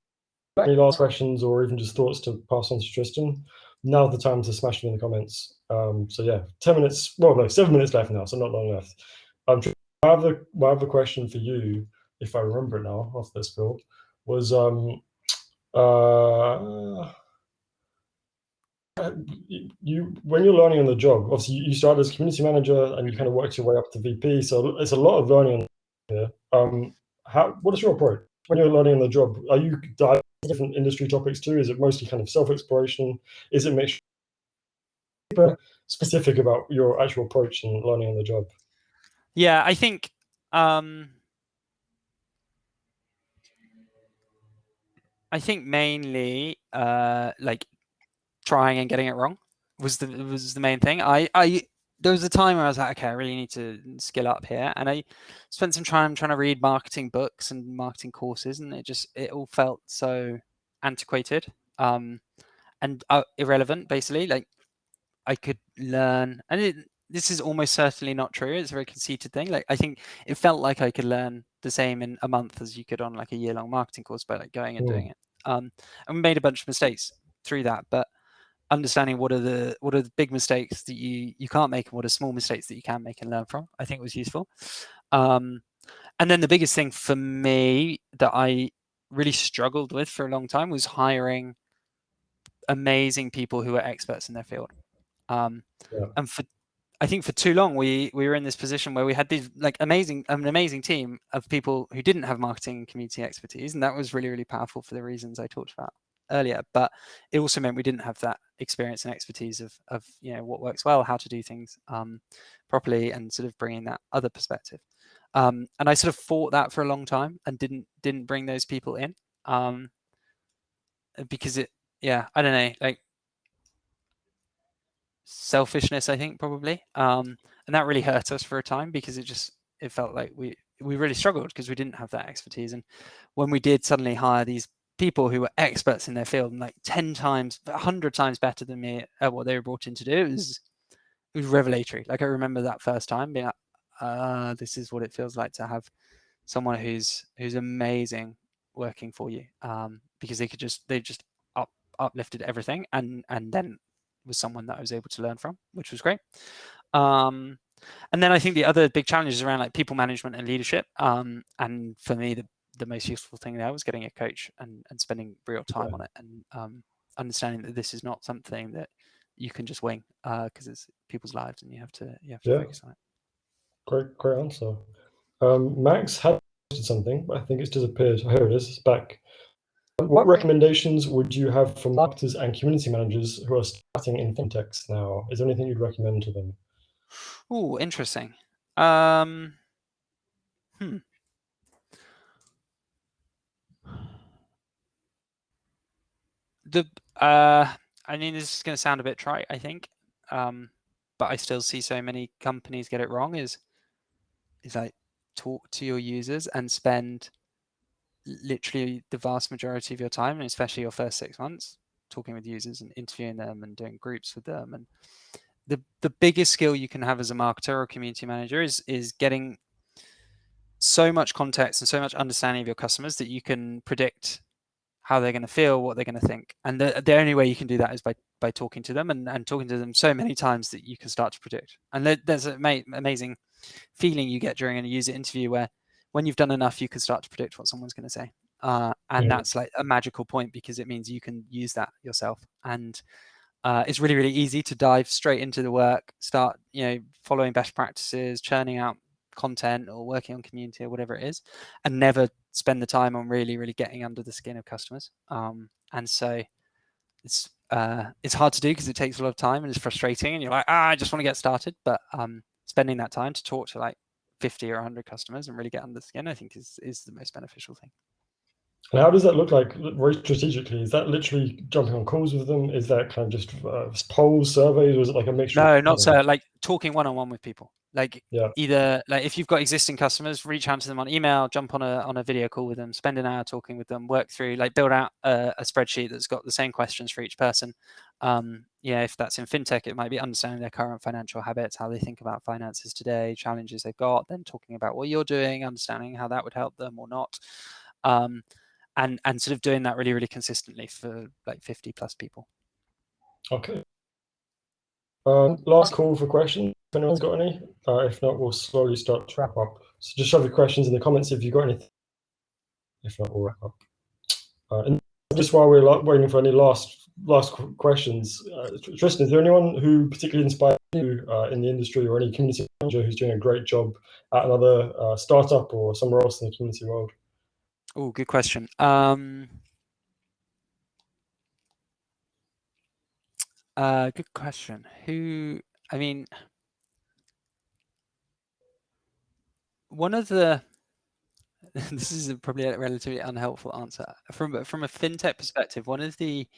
Any last questions or even just thoughts to pass on to Tristan? Now's the time to smash them in the comments. So yeah, 10 minutes, well, no, 7 minutes left now, so not long left. I have the question for you, if I remember it now after this build, was you when you're learning on the job, obviously you started as community manager and you kind of worked your way up to VP, so it's a lot of learning here. What is your approach when you're learning on the job? Are you diving into different industry topics too? Is it mostly kind of self-exploration? Is it super specific about your actual approach in learning on the job? Yeah, I think mainly like trying and getting it wrong was the main thing. There was a time where I was like, okay, I really need to skill up here, and I spent some time trying to read marketing books and marketing courses, and it all felt so antiquated and irrelevant. Basically, like, I could learn, and this is almost certainly not true. It's a very conceited thing. Like, I think it felt like I could learn the same in a month as you could on like a year-long marketing course by like going and doing it. And we made a bunch of mistakes through that, but understanding what are the big mistakes that you can't make, and what are small mistakes that you can make and learn from, I think was useful. And then the biggest thing for me that I really struggled with for a long time was hiring amazing people who are experts in their field. And I think for too long we were in this position where we had these like an amazing team of people who didn't have marketing and community expertise, and that was really, really powerful for the reasons I talked about earlier. But it also meant we didn't have that experience and expertise of what works well, how to do things properly, and sort of bringing that other perspective. And I sort of fought that for a long time and didn't bring those people in because I don't know, like, selfishness, I think, probably. And that really hurt us for a time, because it felt like we really struggled because we didn't have that expertise. And when we did suddenly hire these people who were experts in their field and like 10 times, 100 times better than me at what they were brought in to do, it was revelatory. Like, I remember that first time being like, this is what it feels like to have someone who's amazing working for you, because they just uplifted everything, and then was someone that I was able to learn from, which was great. And then I think the other big challenge is around like people management and leadership. And for me, the most useful thing there was getting a coach and spending real time on it, and understanding that this is not something that you can just wing, because it's people's lives and you have to focus on it. Great answer. Max had posted something, but I think it's disappeared. Oh, here it is. It's back. What recommendations would you have for marketers and community managers who are starting in fintechs now? Is there anything you'd recommend to them? Oh, interesting. I mean, this is going to sound a bit trite, I think, but I still see so many companies get it wrong. Is like, talk to your users and spend literally the vast majority of your time, and especially your first 6 months, talking with users and interviewing them and doing groups with them. And the biggest skill you can have as a marketer or community manager is getting so much context and so much understanding of your customers that you can predict how they're going to feel, what they're going to think. And the only way you can do that is by talking to them and talking to them so many times that you can start to predict. And there's an amazing feeling you get during a user interview where when you've done enough, you can start to predict what someone's going to say. And that's like a magical point, because it means you can use that yourself. And it's really, really easy to dive straight into the work, start, following best practices, churning out content or working on community or whatever it is, and never spend the time on really, really getting under the skin of customers. And so it's hard to do because it takes a lot of time and it's frustrating, and you're like, I just want to get started. But spending that time to talk to like 50 or 100 customers and really get under the skin, I think is the most beneficial thing. And how does that look like very strategically? Is that literally jumping on calls with them? Is that kind of just polls, surveys, or is it like a mixture? No, not so. Like talking one-on-one with people. Like yeah. Either like if you've got existing customers, reach out to them on email, jump on a video call with them, spend an hour talking with them, work through, like build out a spreadsheet that's got the same questions for each person. If that's in fintech, it might be understanding their current financial habits, how they think about finances today, challenges they've got, then talking about what you're doing, understanding how that would help them or not. And sort of doing that really, really consistently for like 50 plus people. Okay. Last call for questions, if anyone's got any. If not, we'll slowly start to wrap up. So just shove your questions in the comments if you've got anything. If not, we'll wrap up. And just while we're waiting for any last questions, Tristan, is there anyone who particularly inspired you in the industry, or any community manager who's doing a great job at another startup or somewhere else in the community world? Oh, good question. Good question. One of the this is probably a relatively unhelpful answer from a fintech perspective. One of the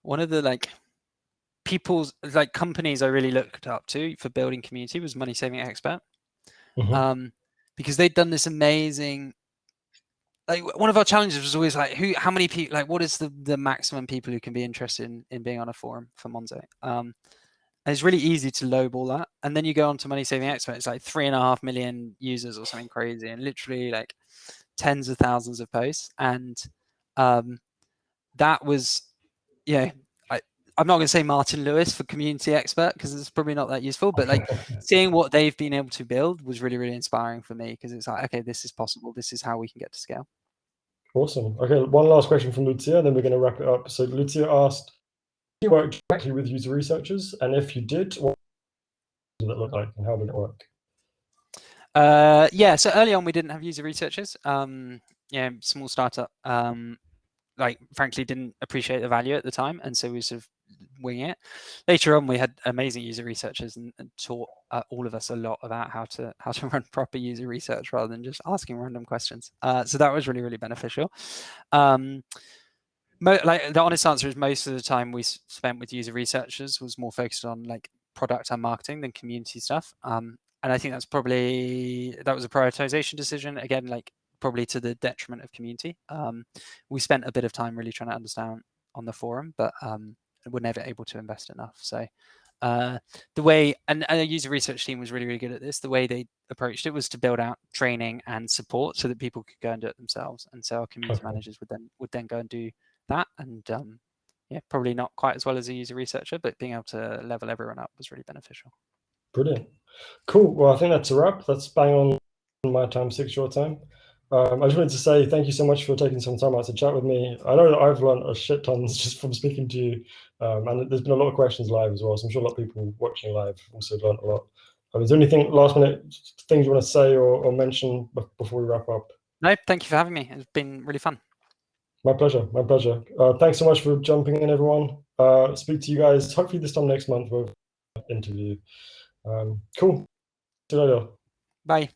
like people's like companies I really looked up to for building community was Money Saving Expert, because they'd done this amazing. Like one of our challenges was always like, how many people, like what is the maximum people who can be interested in being on a forum for Monzo? And it's really easy to lowball that. And then you go on to Money Saving Expert, it's like 3.5 million users or something crazy, and literally like tens of thousands of posts. And that was, I'm not going to say Martin Lewis for community expert, because it's probably not that useful, but like seeing what they've been able to build was really, really inspiring for me, because it's like, okay, this is possible. This is how we can get to scale. Awesome. Okay, one last question from Lucia, then we're going to wrap it up. So Lucia asked, do you work directly with user researchers? And if you did, what did it look like and how did it work? Yeah, so early on we didn't have user researchers. Small startup. Like frankly didn't appreciate the value at the time, and so we sort of wing it. Later on we had amazing user researchers and taught all of us a lot about how to run proper user research rather than just asking random questions. So that was really, really beneficial. Like the honest answer is most of the time we spent with user researchers was more focused on like product and marketing than community stuff. And I think that was a prioritization decision, again, like probably to the detriment of community. We spent a bit of time really trying to understand on the forum, but we're never able to invest enough. So the way, and a user research team was really, really good at this. The way they approached it was to build out training and support so that people could go and do it themselves. And so our community managers would then go and do that. And probably not quite as well as a user researcher, but being able to level everyone up was really beneficial. Brilliant. Cool. Well, I think that's a wrap. That's bang on my time, 6 your time. I just wanted to say thank you so much for taking some time out to chat with me. I know that I've learned a shit ton just from speaking to you, and there's been a lot of questions live as well, so I'm sure a lot of people watching live also learned a lot. Is there anything last minute things you want to say or mention before we wrap up? No, thank you for having me. It's been really fun. My pleasure. My pleasure. Thanks so much for jumping in, everyone. Speak to you guys hopefully this time next month with an interview. Cool. See you later. Bye.